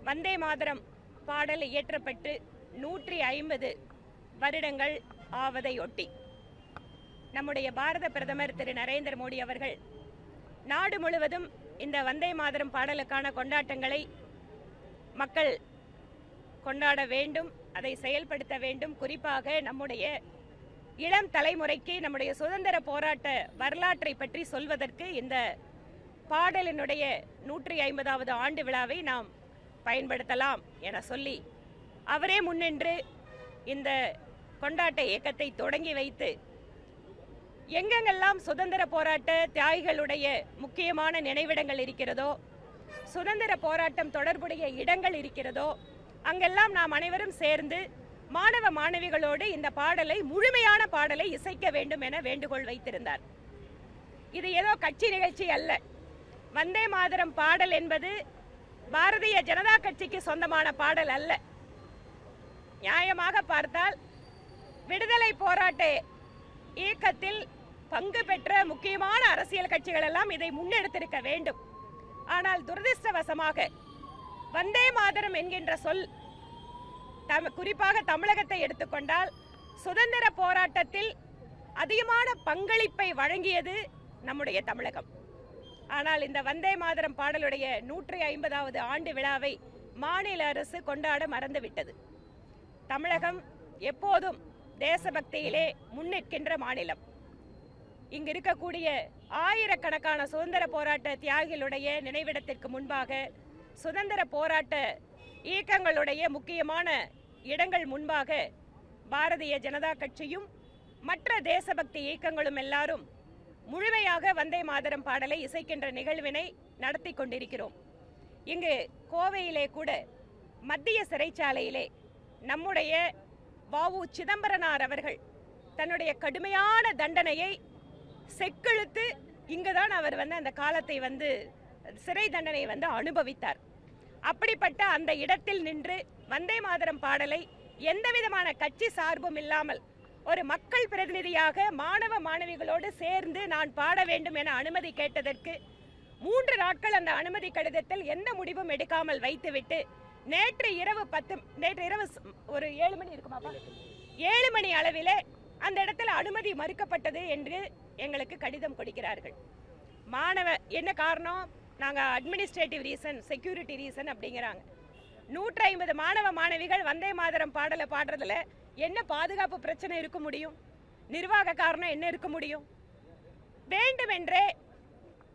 வந்தே மாதரம் பாடல் இயற்றப்பட்டு 150 வருடங்கள் ஆவதையொட்டி நம்முடைய பாரத பிரதமர் திரு நரேந்திர மோடி அவர்கள் நாடு முழுவதும் இந்த வந்தே மாதரம் பாடலுக்கான கொண்டாட்டங்களை மக்கள் கொண்டாட வேண்டும், அதை செயல்படுத்த வேண்டும். குறிப்பாக நம்முடைய இளம் தலைமுறைக்கு நம்முடைய சுதந்திர போராட்ட வரலாற்றை பற்றி சொல்வதற்கு இந்த பாடலினுடைய 150வது ஆண்டு விழாவை நாம் பயன்படுத்தலாம் என சொல்லி அவரே முன்னின்று இந்த கொண்டாட்ட இயக்கத்தை தொடங்கி வைத்து எங்கெங்கெல்லாம் சுதந்திர போராட்ட தியாகிகளுடைய முக்கியமான நினைவிடங்கள் இருக்கிறதோ, சுதந்திர போராட்டம் தொடர்புடைய இடங்கள் இருக்கிறதோ, அங்கெல்லாம் நாம் அனைவரும் சேர்ந்து மாணவ மாணவிகளோடு இந்த பாடலை, முழுமையான பாடலை இசைக்க வேண்டும் என வேண்டுகோள் வைத்திருந்தார். இது ஏதோ கட்சி நிகழ்ச்சி அல்ல. வந்தே மாதரம் பாடல் என்பது பாரதிய ஜனதா கட்சிக்கு சொந்தமான பாடல் அல்ல. நியாயமாக பார்த்தால் விடுதலை போராட்ட இயக்கத்தில் பங்கு பெற்ற முக்கியமான அரசியல் கட்சிகள் எல்லாம் இதை முன்னெடுத்திருக்க வேண்டும். ஆனால் துரதிர்ஷ்டவசமாக வந்தே மாதரம் என்கின்ற சொல் குறிப்பாக தமிழகத்தை எடுத்துக்கொண்டால் சுதந்திர போராட்டத்தில் அதிகமான பங்களிப்பை வழங்கியது நம்முடைய தமிழகம். ஆனால் இந்த வந்தே மாதரம் பாடலுடைய 150வது ஆண்டு விழாவை மாநில அரசு கொண்டாட மறந்துவிட்டது. தமிழகம் எப்போதும் தேசபக்தியிலே முன்னிற்கின்ற மாநிலம். இங்கு இருக்கக்கூடிய ஆயிரக்கணக்கான சுதந்திர போராட்ட தியாகிகளுடைய நினைவிடத்திற்கு முன்பாக, சுதந்திர போராட்ட இயக்கங்களுடைய முக்கியமான இடங்கள் முன்பாக பாரதிய ஜனதா கட்சியும் மற்ற தேசபக்தி இயக்கங்களும் எல்லாரும் முழுமையாக வந்தே மாதரம் பாடலை இசைக்கின்ற நிகழ்வினை நடத்தி கொண்டிருக்கிறோம். இங்கு கோவையிலே கூட மத்திய சிறைச்சாலையிலே நம்முடைய வ.உ. சிதம்பரனார் அவர்கள் தன்னுடைய கடுமையான தண்டனையை செக்கெழுத்து இங்குதான் அவர் அந்த காலத்தை சிறை தண்டனையை அனுபவித்தார். அப்படிப்பட்ட அந்த இடத்தில் நின்று வந்தே மாதரம் பாடலை எந்த விதமான கட்சி சார்பும் இல்லாமல் ஒரு மக்கள் பிரதிநிதியாக மாணவ மாணவிகளோடு சேர்ந்து நான் பாட வேண்டும் என அனுமதி கேட்டதற்கு 3 நாட்கள் அந்த அனுமதி கடிதத்தில் எந்த முடிவும் எடுக்காமல் வைத்துவிட்டு நேற்று இரவு ஒரு 7 மணி இருக்குமாப்பா, 7 மணி அளவிலே அந்த இடத்துல அனுமதி மறுக்கப்பட்டது என்று எங்களுக்கு கடிதம் கொடுக்கிறார்கள். என்ன காரணம்? நாங்க அட்மினிஸ்ட்ரேட்டிவ் ரீசன், செக்யூரிட்டி ரீசன் அப்படிங்கிறாங்க. 150 மாணவ மாணவிகள் வந்தே மாதரம் பாடலை பாடுறதுல என்ன பாதுகாப்பு பிரச்சனை இருக்க முடியும்? நிர்வாக காரணம் என்ன இருக்க முடியும்? வேண்டுமென்றே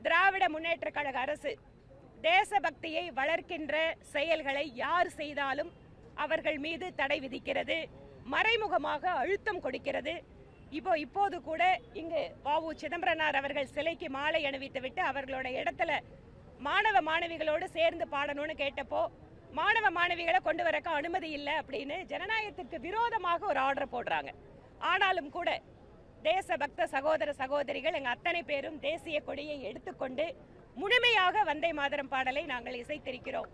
திராவிட முன்னேற்ற கழக அரசு தேசபக்தியை வளர்க்கின்ற செயல்களை யார் செய்தாலும் அவர்கள் மீது தடை விதிக்கிறது, மறைமுகமாக அழுத்தம் கொடுக்கிறது. இப்போது கூட இங்கு வ.உ. சிதம்பரனார் அவர்கள் சிலைக்கு மாலை அணிவித்துவிட்டு அவர்களோட இடத்துல மாணவ மாணவிகளோடு சேர்ந்து பாடணும்னு கேட்டப்போ மாணவ மாணவிகளை கொண்டு வரக்க அனுமதி இல்லை அப்படின்னு ஜனநாயகத்திற்கு விரோதமாக ஒரு ஆர்டர் போடுறாங்க. ஆனாலும் கூட தேசபக்த சகோதர சகோதரிகள் எங்க அத்தனை பேரும் தேசிய கொடியை எடுத்துக்கொண்டு முழுமையாக வந்தே மாதரம் பாடலை நாங்கள் இசைத்திருக்கிறோம்.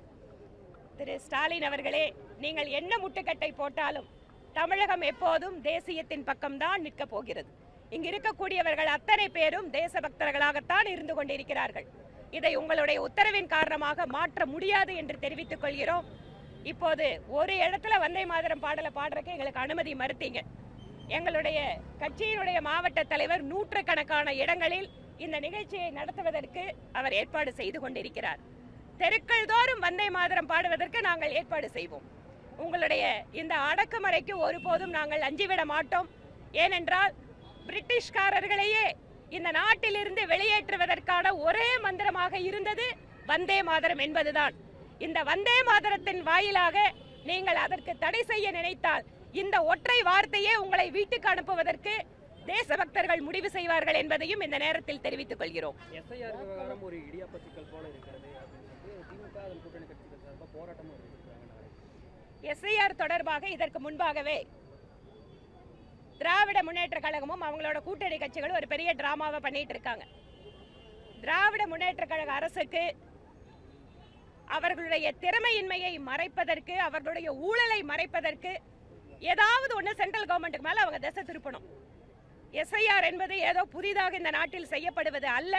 திரு ஸ்டாலின் அவர்களே, நீங்கள் என்ன முட்டுக்கட்டை போட்டாலும் தமிழகம் எப்போதும் தேசியத்தின் பக்கம்தான் நிற்க போகிறது. இங்கு இருக்கக்கூடியவர்கள் அத்தனை பேரும் தேசபக்தர்களாகத்தான் இருந்து கொண்டிருக்கிறார்கள். இதை உங்களுடைய உத்தரவின் காரணமாக மாற்ற முடியாது என்று தெரிவித்துக் கொள்கிறோம். இப்போது ஒரு இடத்துல வந்தே மாதரம் பாடலை பாடுறதுக்கு எங்களுக்கு அனுமதி மறுத்தீங்க. எங்களுடைய கட்சியினுடைய மாவட்ட தலைவர் 100கணக்கான இடங்களில் இந்த நிகழ்ச்சியை நடத்துவதற்கு அவர் ஏற்பாடு செய்து கொண்டிருக்கிறார். தெருக்கள் தோறும் வந்தே மாதரம் பாடுவதற்கு நாங்கள் ஏற்பாடு செய்வோம். உங்களுடைய இந்த அடக்குமுறைக்கு ஒருபோதும் நாங்கள் அஞ்சிவிட மாட்டோம். ஏனென்றால் பிரிட்டிஷ்காரர்களையே இந்த நாட்டிலிருந்து வெளியேற்றுவதற்கான ஒரே மந்திரமாக இருந்தது வந்தே மாதரம் என்பதுதான். இந்த வந்தே மாதரத்தின் வாயிலாக நீங்கள் அதற்கு தடை செய்ய நினைத்தால் இந்த ஒற்றை வார்த்தையே உங்களை வீட்டுக்கு அனுப்புவதற்கு தேசபக்தர்கள் முடிவு செய்வார்கள் என்பதையும் இந்த நேரத்தில் தெரிவித்துக் கொள்கிறோம். எஸ்ஐஆர் தொடர்பாக இதற்கு முன்பாகவே திராவிட முன்னேற்ற கழகமும் அவங்களோட கூட்டணி கட்சிகளும் ஒரு பெரிய டிராமாவை பண்ணிட்டு இருக்காங்க. திராவிட முன்னேற்ற கழக அரசுக்கு அவர்களுடைய திறமையின்மையை மறைப்பதற்கு, அவர்களுடைய ஊழலை மறைப்பதற்கு ஏதாவது ஒன்று சென்ட்ரல் கவர்மெண்ட்டுக்கு மேல அவங்க திசை திருப்பணும். எஸ்ஐஆர் என்பது ஏதோ புதிதாக இந்த நாட்டில் செய்யப்படுவது அல்ல.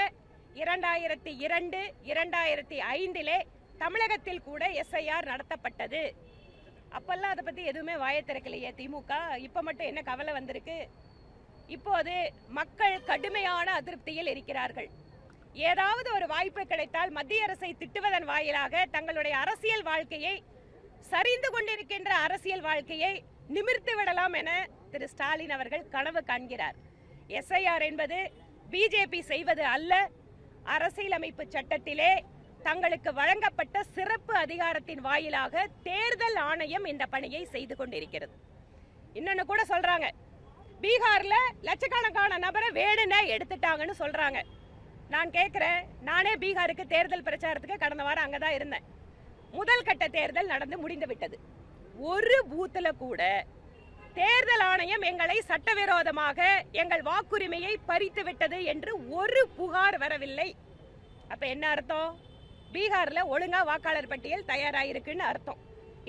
2002, 2005 தமிழகத்தில் கூட எஸ்ஐஆர் நடத்தப்பட்டது. அப்பெல்லாம் அதை பத்தி எதுவுமே வாயை திறக்கலையே திமுக. இப்ப மட்டும் என்ன கவலை வந்திருக்கு? இப்போது மக்கள் கடுமையான அதிருப்தியில் இருக்கிறார்கள். ஏதாவது ஒரு வாய்ப்பு கிடைத்தால் மத்திய அரசை திட்டுவதன் வாயிலாக தங்களுடைய அரசியல் வாழ்க்கையை, சரிந்து கொண்டிருக்கின்ற அரசியல் வாழ்க்கையை நிமிர்த்து விடலாம் என திரு ஸ்டாலின் அவர்கள் கனவு காண்கிறார். எஸ்ஐஆர் என்பது பிஜேபி செய்வது அல்ல. அரசியலமைப்பு சட்டத்திலே தங்களுக்கு வழங்கப்பட்ட சிறப்பு அதிகாரத்தின் வாயிலாக தேர்தல் ஆணையம் இந்த பணியை செய்து கொண்டிருக்கிறது. இன்னொன்னு கூட சொல்றாங்க, பீகார்ல லட்சக்கணக்கான நபரை வேணும்னே எடுத்துட்டாங்கன்னு சொல்றாங்க. நான் கேட்கிறேன், நானே பீகாருக்கு தேர்தல் பிரச்சாரத்துக்கு கடந்த வாரம் அங்கதான் இருந்தேன். முதல் கட்ட தேர்தல் நடந்து முடிந்து விட்டது. ஒரு பூத்துல கூட தேர்தல் ஆணையம் எங்களை சட்டவிரோதமாக எங்கள் வாக்குரிமையை பறித்து விட்டது என்று ஒரு புகார் வரவில்லை. அப்ப என்ன அர்த்தம்? பீகார்ல ஒழுங்கா வாக்காளர் பட்டியல் தயாராயிருக்குன்னு அர்த்தம்.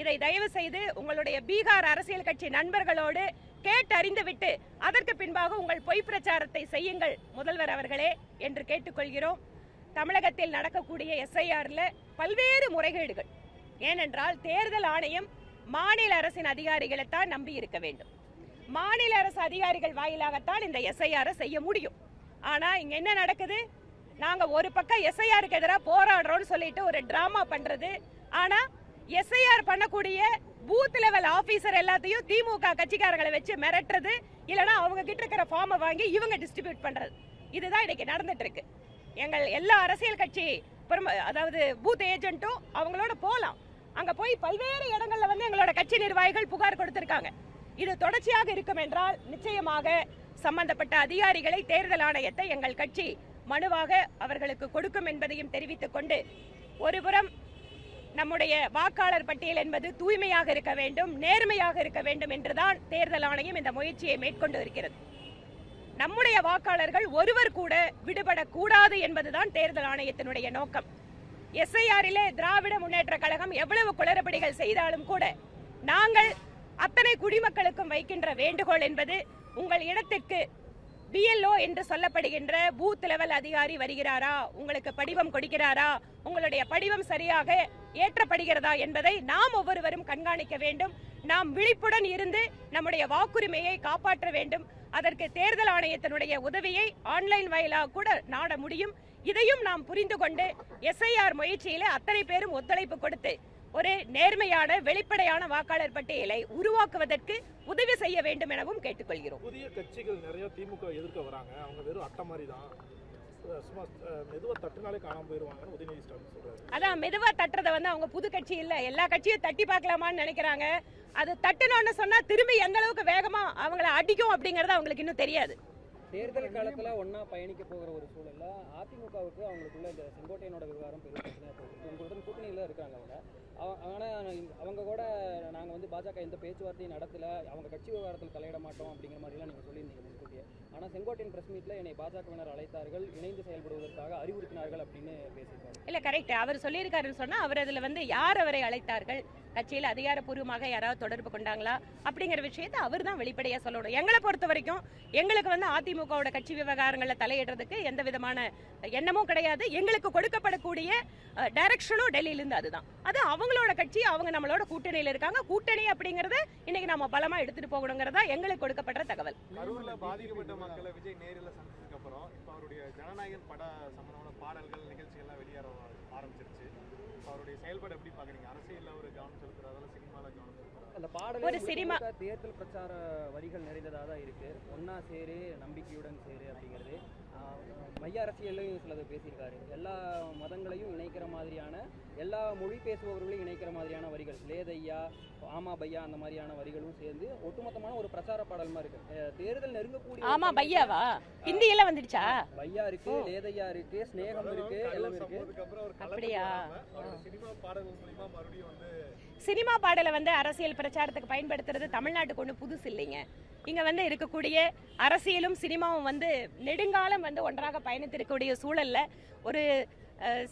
இதை தயவு செய்து உங்களுடைய பீகார் அரசியல் கட்சி நண்பர்களோடு கேட்டறிந்து விட்டு அதற்கு பின்பாக உங்கள் பொய் பிரச்சாரத்தை செய்யுங்கள் முதல்வர் அவர்களே என்று கேட்டுக்கொள்கிறோம். தமிழகத்தில் நடக்கக்கூடிய எஸ்ஐஆர்ல பல்வேறு முறைகேடுகள். ஏனென்றால் தேர்தல் ஆணையம் மாநில அரசின் அதிகாரிகளைத்தான் நம்பி இருக்க வேண்டும். மாநில அரசு அதிகாரிகள் வாயிலாகத்தான் இந்த எஸ்ஐஆர் செய்ய முடியும். ஆனா இங்க என்ன நடக்குது? நாங்க ஒரு பக்கம் எஸ்ஐஆருக்கு எதிராக போராடுறோம்னு சொல்லிட்டு ஒரு டிராமா பண்றது. ஆனா எஸ்ஐஆர் பண்ணக்கூடிய பூத் லெவல் ஆபீசர் எல்லாத்தையும் திமுக கட்சிக்காரர்களை வச்சு மிரட்டுறது, இல்லைன்னா அவங்க கிட்ட இருக்கிற ஃபார்மை வாங்கி இவங்க டிஸ்ட்ரிபியூட் பண்றது. இதுதான் இன்னைக்கு நடந்துட்டு இருக்கு. எங்கள் எல்லா அரசியல் கட்சி அதாவது பூத் ஏஜென்ட்டும் அவங்களோட போலாம். அங்க போய் பல்வேறு இடங்கள்ல வந்து எங்களோட கட்சி நிர்வாகிகள் புகார் கொடுத்திருக்காங்க. இது தொடர்ச்சியாக இருக்கும் என்றால் நிச்சயமாக சம்பந்தப்பட்ட அதிகாரிகளை தேர்தல் ஆணையத்தை எங்கள் கட்சி மனுவாக அவர்களுக்கு கொடுக்கும் என்பதையும் தெரிவித்துக் கொண்டு, ஒருபுறம் நம்முடைய வாக்காளர் பட்டியல் என்பது தூய்மையாக இருக்க வேண்டும், நேர்மையாக இருக்க வேண்டும் என்றுதான் தேர்தல் ஆணையம் இந்த முயற்சியை மேற்கொண்டு இருக்கிறது. நம்முடைய வாக்காளர்கள் ஒருவர் கூட விடுபடக்கூடாது என்பதுதான் தேர்தல் ஆணையத்தினுடைய நோக்கம். எஸ்ஐஆரிலே திராவிட முன்னேற்ற கழகம் எவ்வளவு குளறுபடிகள் செய்தாலும் கூட நாங்கள் அத்தனை குடிமக்களுக்கும் வைக்கின்ற வேண்டுகோள் என்பது, உங்கள் இடத்திற்கு பிஎல்ஓ என்று சொல்லப்படுகின்ற பூத் லெவல் அதிகாரி வருகிறாரா, உங்களுக்கு படிவம் கொடுக்கிறாரா, உங்களுடைய படிவம் சரியாக ஏற்றப்படுகிறதா என்பதை நாம் ஒவ்வொருவரும் கண்காணிக்க வேண்டும். நாம் விழிப்புடன் இருந்து நம்முடைய வாக்குரிமையை காப்பாற்ற வேண்டும். அதற்கு தேர்தல் ஆணையத்தினுடைய உதவியை ஆன்லைன் வாயிலாக கூட நாட முடியும். இதையும் நாம் புரிந்து கொண்டு எஸ்ஐஆர் முயற்சியில அத்தனை பேரும் ஒத்துழைப்பு கொடுத்து ஒரு நேர்மையான வெளிப்படையான வாக்காளர் பட்டியலை உருவாக்குவதற்கு உதவி செய்ய வேண்டும் எனவும் கேட்டுக்கொள்கிறோம். புதிய கட்சிகள் நிறைய திமுக எதிர்க்க வராங்க. அவங்க வெறும் அட்டை மாதிரி தான், சும்மா மெதுவா தட்டினாலே காணாம போயிருவாங்கன்னு உதயநிதி ஸ்டாலின் சொல்றாரு. அதான் மெதுவா தட்டுறதை வந்து அவங்க புது கட்சி இல்ல, எல்லா கட்சியும் தட்டி பார்க்கலாமான்னு நினைக்கிறாங்க. அது தட்டணும்னு சொன்னா திரும்பி எந்த அளவுக்கு வேகமா அவங்களை அடிக்கும் அப்படிங்கறது அவங்களுக்கு இன்னும் தெரியாது. தேர்தல் காலத்துல ஒன்னா பயணிக்க போகிற ஒரு சூழல்ல அதிமுகவுக்கு அவங்களுக்குள்ள இந்த செங்கோட்டையனோட விவகாரம் பெரிய பிரச்சனையா போகுது. உங்களுடன் கூட்டணியில இருக்காங்க ஆனா அவங்க கூட நாங்க வந்து பாஜக எந்த பேச்சுவார்த்தையும் நடத்தல, அவங்க கட்சி விவகாரத்தில் தலையிட மாட்டோம் அப்படிங்கிற மாதிரிலாம் நீங்க சொல்லியிருந்தீங்க முன்கூட்டியே. ஆனா செங்கோட்டையன் பிரஸ் மீட்ல என்னை பாஜகவினர் அழைத்தார்கள், இணைந்து செயல்படுவதற்காக அறிவுறுத்தினார்கள் அப்படின்னு பேசியிருக்காரு. இல்ல கரெக்ட், அவர் சொல்லியிருக்காருன்னு சொன்னா அவர் அதுல வந்து யார் அவரை அழைத்தார்கள், கட்சியில் அதிகாரப்பூர்வமாக யாராவது தொடர்பு கொண்டாங்களா அப்படிங்கிற விஷயத்தை அவர் தான் வெளிப்படையா சொல்லணும். எங்களை பொறுத்த வரைக்கும் எங்களுக்கு வந்து அதிமுகவோட கட்சி விவகாரங்களை தலையிடுறதுக்கு எந்த விதமான எண்ணமும் கிடையாது. எங்களுக்கு கொடுக்கப்படக்கூடிய டைரக்ஷனும் டெல்லியில இருந்து அதுதான். அது அவங்களோட கட்சி, அவங்க நம்மளோட கூட்டணியில இருக்காங்க. கூட்டணி அப்படிங்கறத இன்னைக்கு நாம பலமா எடுத்துட்டு போகணுங்கிறதா எங்களுக்கு கொடுக்கப்பட்ட தகவல். கரூர்ல பாதிக்கப்பட்ட மக்களை விஜய் நேரில் சந்திச்சதுக்கு அப்புறம் இப்ப அவருடைய ஜனநாயகன் பட சம்பந்தமான பாடல்கள் நிகழ்ச்சிகள்லாம் வெளியேற ஆரம்பிச்சிருச்சு. அவருடைய செயல்பாடு எப்படி பாக்குறீங்க? அரசியல்ல ஒரு கவனம் செலுத்துறதால சினிமால கவனம் செலுத்துறாரு. அந்த பாடல் ஒரு சினிமா தேர்தல் பிரச்சார வரிகள் நிறைந்ததாக தான் இருக்கு. ஒன்னா சேரு நம்பிக்கையுடன் சேரு அப்படிங்கிறது மைய அரசியலையும் சிலது பேசியிருக்காரு. எல்லா மதங்களையும் இணைக்கிற மாதிரியான, எல்லா மொழி பேசுபவர்களையும் இணைக்கிற மாதிரியான வரிகள், லேதையா ஆமா பையா அந்த மாதிரியான வரிகளும் சேர்ந்து ஒட்டுமொத்தமான ஒரு பிரச்சார பாடல் மாதிரி இருக்கு. தேர்தல் நெருங்கக்கூடிய ஆமா பையாவா ஹிந்தி எல்லாம் வந்துடுச்சா? பையா இருக்கு, லேதையா இருக்கு, ஸ்நேகம் இருக்கு, எல்லாம் இருக்கு. அப்படியா? சினிமா பாடல்கள் மூலமா மறுபடியும் வந்து சினிமா பாடலை வந்து அரசியல் பிரச்சாரத்துக்கு பயன்படுத்துறது தமிழ்நாட்டுக்கு ஒண்ணு புதுசு இல்லைங்க. இங்க வந்து இருக்கக்கூடிய அரசியலும் சினிமாவும் வந்து நெடுங்காலம் வந்து ஒன்றாக பயணித்திருக்கக்கூடிய சூழல்ல ஒரு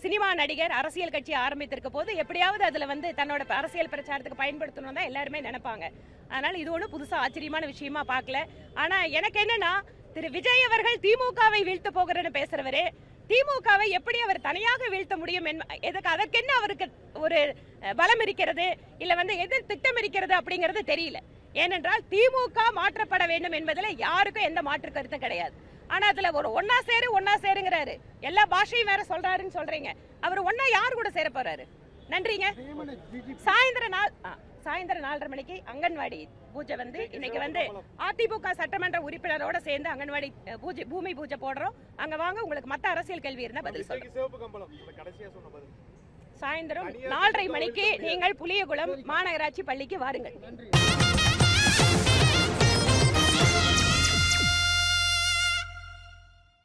சினிமா நடிகர் அரசியல் கட்சி ஆரம்பித்திருக்க போது எப்படியாவது அதுல வந்து தன்னோட அரசியல் பிரச்சாரத்துக்கு பயன்படுத்தணும் தான் எல்லாருமே நினைப்பாங்க. அதனால இது ஒன்றும் புதுசா ஆச்சரியமான விஷயமா பார்க்கல. ஆனா எனக்கு என்னன்னா, திரு விஜய் அவர்கள் திமுகவை வீழ்த்த போகிறேன்னு பேசுறவரே, திமுகவை எப்படி அவர் தனியாக வீழ்த்த முடியும் எதுக்கு அதற்கென்ன அவருக்கு ஒரு பலம் இருக்கிறது இல்ல எது திட்டம் இருக்கிறது அப்படிங்கிறது தெரியல. ஏனென்றால் திமுக மாற்றப்பட வேண்டும் என்பதில் யாருக்கும் எந்த மாற்று கருத்தும் கிடையாது. ஆனா அதுல ஒரு ஒன்னா சேருங்கிறாரு, எல்லா பாஷையும் வேற சொல்றாருன்னு சொல்றீங்க. அவர் ஒன்னா யார் கூட சேர போறாரு? நன்றிங்க. சாயந்தரம் 4:30 மணிக்கு அங்கன்வாடி பூஜை இன்னைக்கு அதிமுக சட்டமன்ற உறுப்பினரோட சேர்ந்து அங்கன்வாடி பூமி பூஜை போடுறோம். அங்க வாங்க, உங்களுக்கு மத்த அரசியல் கேள்வி இருந்தா பதில் சொல்றேன். சாயந்தரம் 4:30 மணிக்கு நீங்கள் புளியகுளம் மாநகராட்சி பள்ளிக்கு வாருங்கள்.